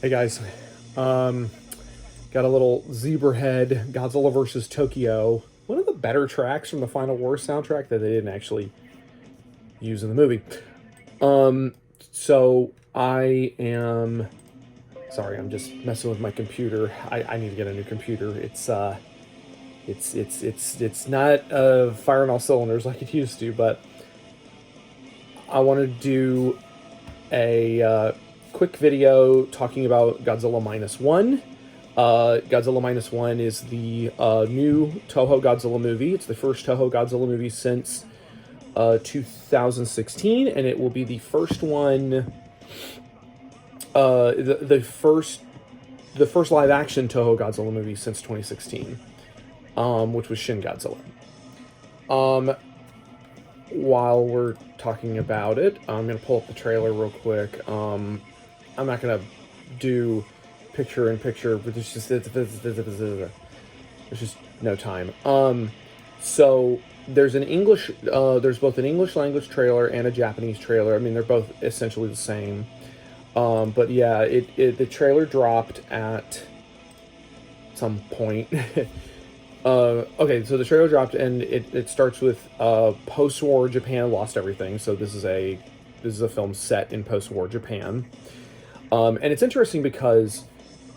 Hey guys, got a little Zebrahead Godzilla vs. Tokyo. One of the better tracks from the Final War soundtrack that they didn't actually use in the movie. So I am sorry, I'm just messing with my computer. I need to get a new computer. It's not firing all cylinders like it used to, but I want to do a quick video talking about Godzilla Minus-One. Godzilla Minus-One is the new Toho Godzilla movie. It's the first Toho Godzilla movie since 2016, and it will be the first one, the first live action Toho Godzilla movie since 2016, which was Shin Godzilla. While we're talking about it, I'm gonna pull up the trailer real quick. I'm not gonna do picture in picture, but there's just no time. So there's both an English language trailer and a Japanese trailer. I mean, they're both essentially the same. But yeah, the trailer dropped at some point. Okay, so the trailer dropped, and it starts with post-war Japan lost everything. So this is a film set in post-war Japan, and it's interesting because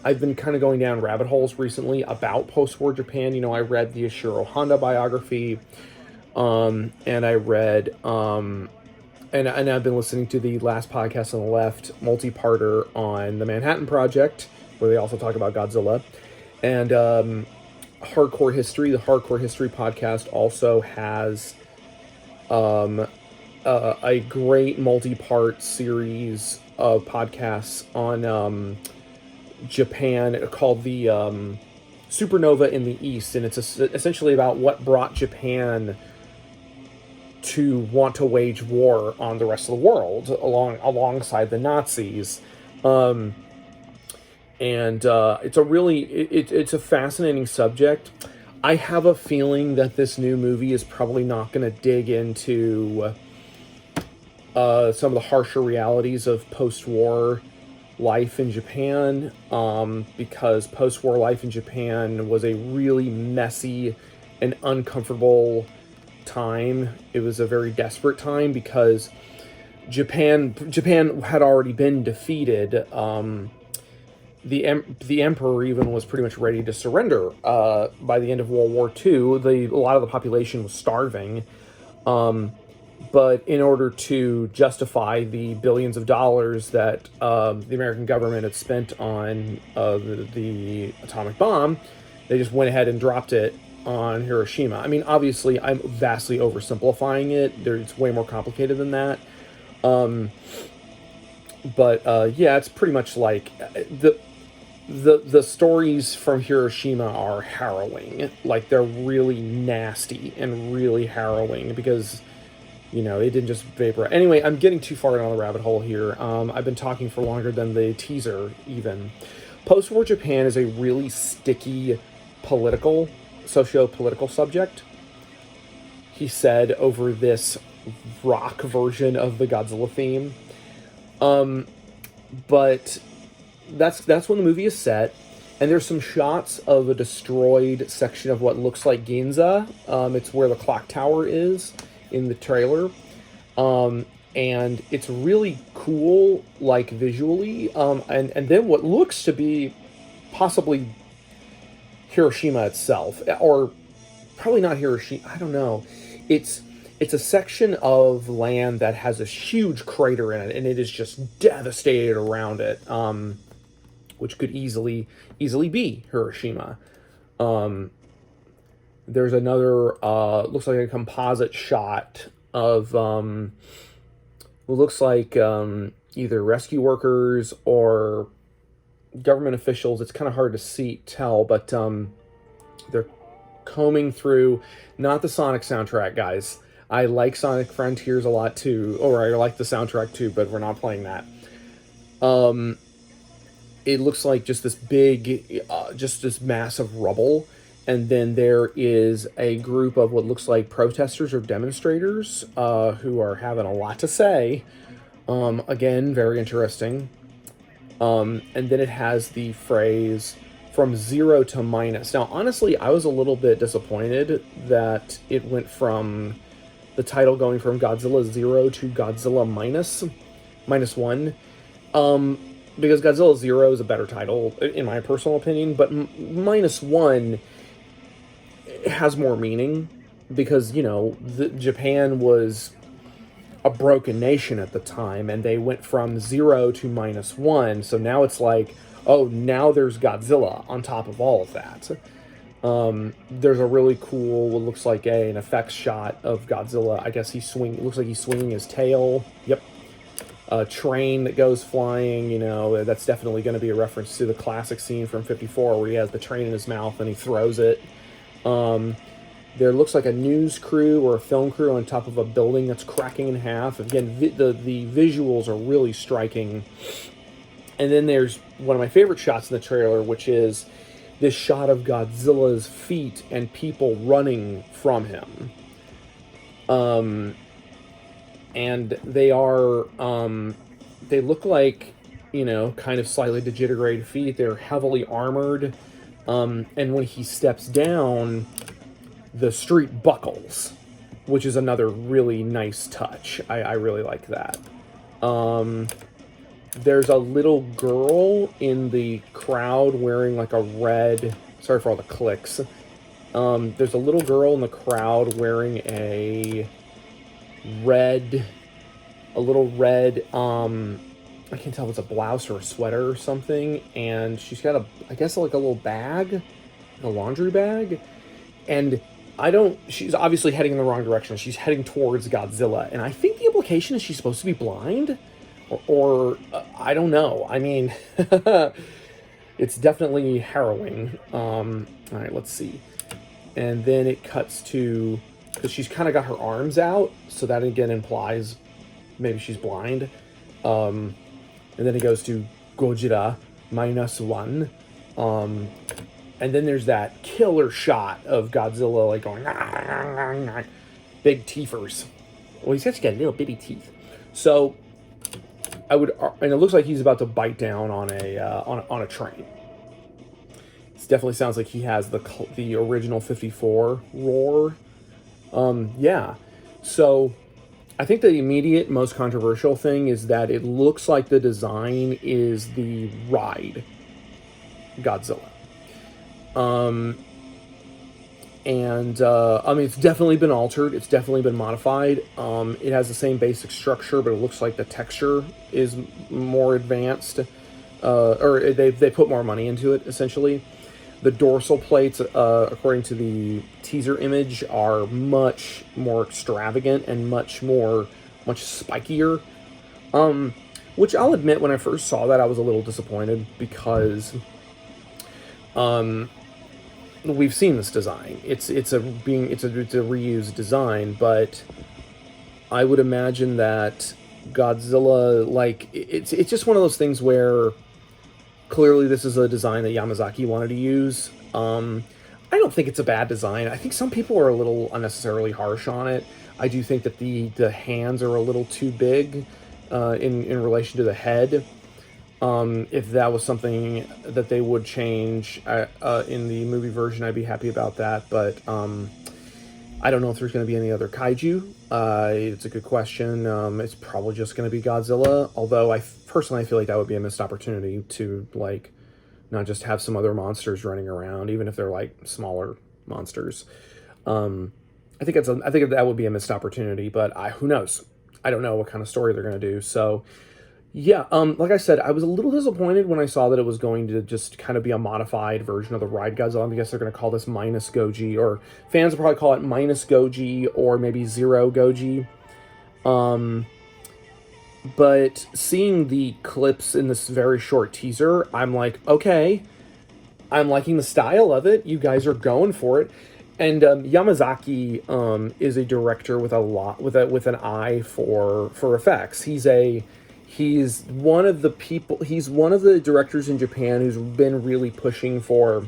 I've been kind of going down rabbit holes recently about post-war Japan. You know, I read the Ishiro Honda biography, and I read and I've been listening to the Last Podcast on the Left multi-parter on the Manhattan Project, where they also talk about Godzilla, and Hardcore History. The Hardcore History podcast also has a great multi-part series of podcasts on Japan called the Supernova in the East, and it's essentially about what brought Japan to want to wage war on the rest of the world alongside the Nazis. And it's a fascinating subject. I have a feeling that this new movie is probably not going to dig into some of the harsher realities of post-war life in Japan, because post-war life in Japan was a really messy and uncomfortable time. It was a very desperate time because Japan had already been defeated. The emperor even was pretty much ready to surrender by the end of World War II. A lot of the population was starving, but in order to justify the billions of dollars that the American government had spent on the atomic bomb, they just went ahead and dropped it on Hiroshima. I mean, obviously, I'm vastly oversimplifying it. It's way more complicated than that. But yeah, it's pretty much like the stories from Hiroshima are harrowing. Like, they're really nasty and really harrowing because, you know, it didn't just vaporize. Anyway, I'm getting too far down the rabbit hole here. I've been talking for longer than the teaser even. Post-war Japan is a really sticky socio-political subject, he said over this rock version of the Godzilla theme. But that's when the movie is set, and there's some shots of a destroyed section of what looks like Ginza. It's where the clock tower is in the trailer, and it's really cool, like, visually. And then what looks to be possibly Hiroshima itself, or probably not Hiroshima. I don't know. It's a section of land that has a huge crater in it, and it is just devastated around it, which could easily be Hiroshima. There's another, looks like a composite shot of what looks like either rescue workers or government officials. It's kind of hard to tell, but they're combing through, not the Sonic soundtrack, guys. I like Sonic Frontiers a lot too, or I like the soundtrack too, but we're not playing that. It looks like just this big, just this mass of rubble, And then there is a group of what looks like protesters or demonstrators who are having a lot to say. Again, very interesting. And then it has the phrase from zero to minus. Now, honestly, I was a little bit disappointed that it went from the title going from Godzilla Zero to Godzilla Minus-One. Because Godzilla Zero is a better title, in my personal opinion, but Minus-One has more meaning because, Japan was a broken nation at the time, and they went from zero to Minus-One, so now it's like, oh, now there's Godzilla on top of all of that. There's a really cool, what looks like an effects shot of Godzilla. I guess looks like he's swinging his tail. Yep. A train that goes flying, that's definitely going to be a reference to the classic scene from '54 where he has the train in his mouth and he throws it. There looks like a news crew or a film crew on top of a building that's cracking in half. Again, the visuals are really striking. And then there's one of my favorite shots in the trailer, which is this shot of Godzilla's feet and people running from him. And they are, they look like, kind of slightly degenerated feet. They're heavily armored. And when he steps down, the street buckles, which is another really nice touch. I really like that. There's a little girl in the crowd wearing like a red... Sorry for all the clicks. There's a little girl in the crowd wearing a little red, I can't tell if it's a blouse or a sweater or something, and she's got I guess like a little bag, a laundry bag, and she's obviously heading in the wrong direction. She's heading towards Godzilla, and I think the implication is she's supposed to be blind, or I don't know. I mean, it's definitely harrowing. All right, let's see. And then it cuts to, because she's kind of got her arms out, so that again implies maybe she's blind. And then it goes to Godzilla Minus-One. And then there's that killer shot of Godzilla like going, big teethers. Well, he's actually got little bitty teeth. So and it looks like he's about to bite down on a train. It definitely sounds like he has the original '54 roar. Yeah. So I think the immediate most controversial thing is that it looks like the design is the ride Godzilla. It's definitely been altered. It's definitely been modified. It has the same basic structure, but it looks like the texture is more advanced. Or they put more money into it, essentially. The dorsal plates, according to the teaser image, are much more extravagant and much spikier. Which I'll admit, when I first saw that, I was a little disappointed because we've seen this design. It's a reused design, but I would imagine that Godzilla, it's just one of those things where clearly this is a design that Yamazaki wanted to use. I don't think it's a bad design. I think some people are a little unnecessarily harsh on it. I do think that the hands are a little too big in relation to the head. If that was something that they would change in the movie version, I'd be happy about that. But I don't know if there's going to be any other kaiju. It's a good question. It's probably just going to be Godzilla. Although I personally feel like that would be a missed opportunity to not just have some other monsters running around, even if they're smaller monsters. I think that would be a missed opportunity. But who knows? I don't know what kind of story they're going to do. So. Yeah, like I said, I was a little disappointed when I saw that it was going to just kind of be a modified version of the Ride Godzilla. I guess they're going to call this Minus Goji, or fans will probably call it Minus Goji, or maybe Zero Goji. But seeing the clips in this very short teaser, I'm like, okay, I'm liking the style of it. You guys are going for it. And Yamazaki is a director with with an eye for effects. He's one of the directors in Japan who's been really pushing for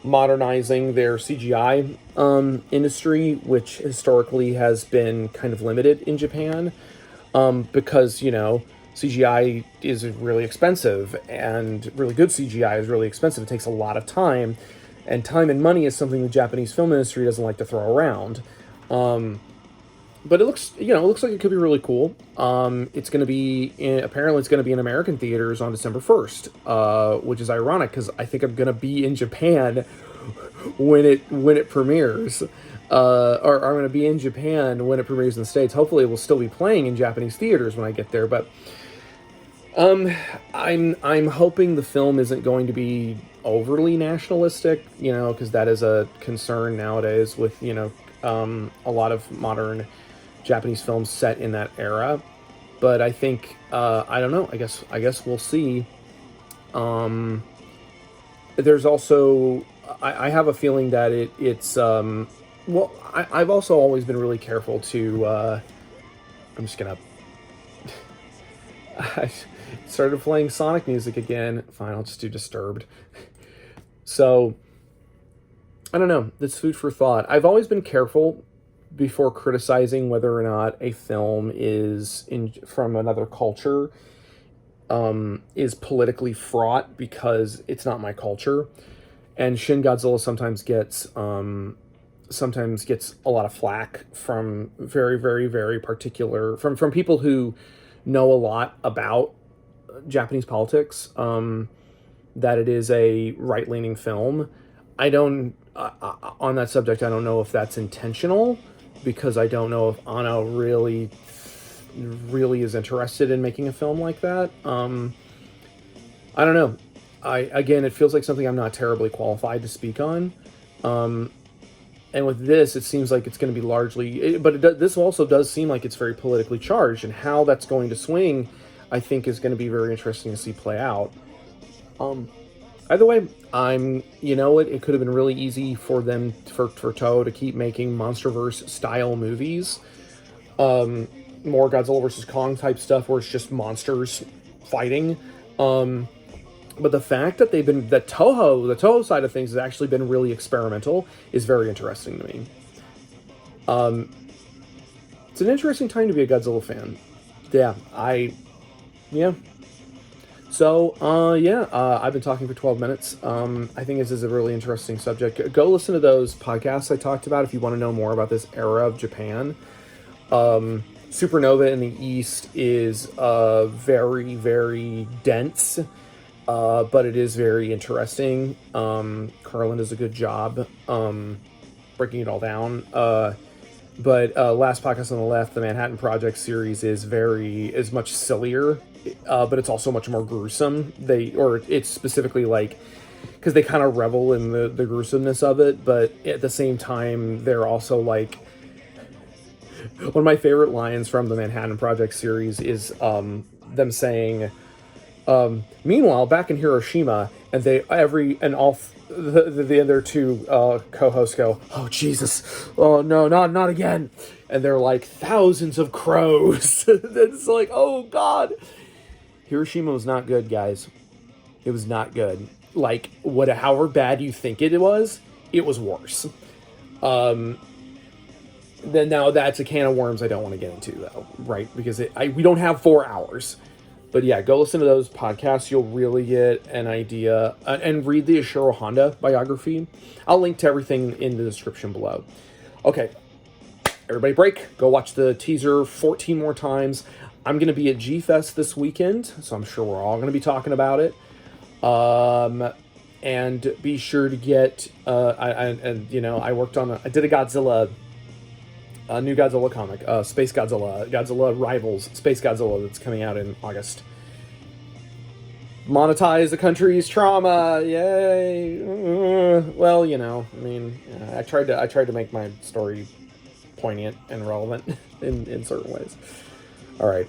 modernizing their CGI industry, which historically has been kind of limited in Japan, because, CGI is really expensive, and really good CGI is really expensive. It takes a lot of time, and time and money is something the Japanese film industry doesn't like to throw around. But it looks like it could be really cool. It's going to be apparently it's going to be in American theaters on December 1st, which is ironic because I think I'm going to be in Japan when it premieres, or I'm going to be in Japan when it premieres in the States. Hopefully, it will still be playing in Japanese theaters when I get there. But I'm hoping the film isn't going to be overly nationalistic, because that is a concern nowadays with a lot of modern Japanese films set in that era. But I think I don't know. I guess we'll see. There's also I have a feeling that it's well, I've also always been really careful to I'm just gonna I started playing Sonic music again. Fine, I'll just do Disturbed. So I don't know. That's food for thought. I've always been careful before criticizing whether or not a film is from another culture is politically fraught, because it's not my culture. And Shin Godzilla sometimes gets a lot of flack from very, very, very particular from people who know a lot about Japanese politics, that it is a right-leaning film. I don't on that subject, I don't know if that's intentional, because I don't know if Anno really is interested in making a film like that. I don't know. Again, it feels like something I'm not terribly qualified to speak on. And with this, it seems like it's going to be largely... this also does seem like it's very politically charged, and how that's going to swing, I think, is going to be very interesting to see play out. Either way, it could have been really easy for them, for Toho, to keep making MonsterVerse-style movies. More Godzilla vs. Kong type stuff, where it's just monsters fighting. But the fact that the Toho side of things has actually been really experimental is very interesting to me. It's an interesting time to be a Godzilla fan. Yeah. So, I've been talking for 12 minutes. I think this is a really interesting subject. Go listen to those podcasts I talked about if you want to know more about this era of Japan. Supernova in the East is very, very dense, but it is very interesting. Carlin does a good job breaking it all down. But last podcast on the left, the Manhattan Project series is much sillier, but it's also much more gruesome. It's specifically like, because they kind of revel in the gruesomeness of it, but at the same time, they're also like, one of my favorite lines from the Manhattan Project series is them saying, meanwhile, back in Hiroshima, and their two co-hosts go, "Oh Jesus, oh no, not again!" And they're like, thousands of crows. It's like, oh God, Hiroshima was not good, guys. It was not good. Like, however bad you think it was worse. Then now that's a can of worms I don't want to get into, though, right? Because we don't have 4 hours. But yeah, go listen to those podcasts. You'll really get an idea. And read the Ishiro Honda biography. I'll link to everything in the description below. Okay, everybody break. Go watch the teaser 14 more times. I'm going to be at G-Fest this weekend, so I'm sure we're all going to be talking about it. And be sure to get... I did a new Godzilla comic, Space Godzilla, Godzilla Rivals, Space Godzilla, that's coming out in August. Monetize the country's trauma, yay! Well, I tried to make my story poignant and relevant in certain ways. All right.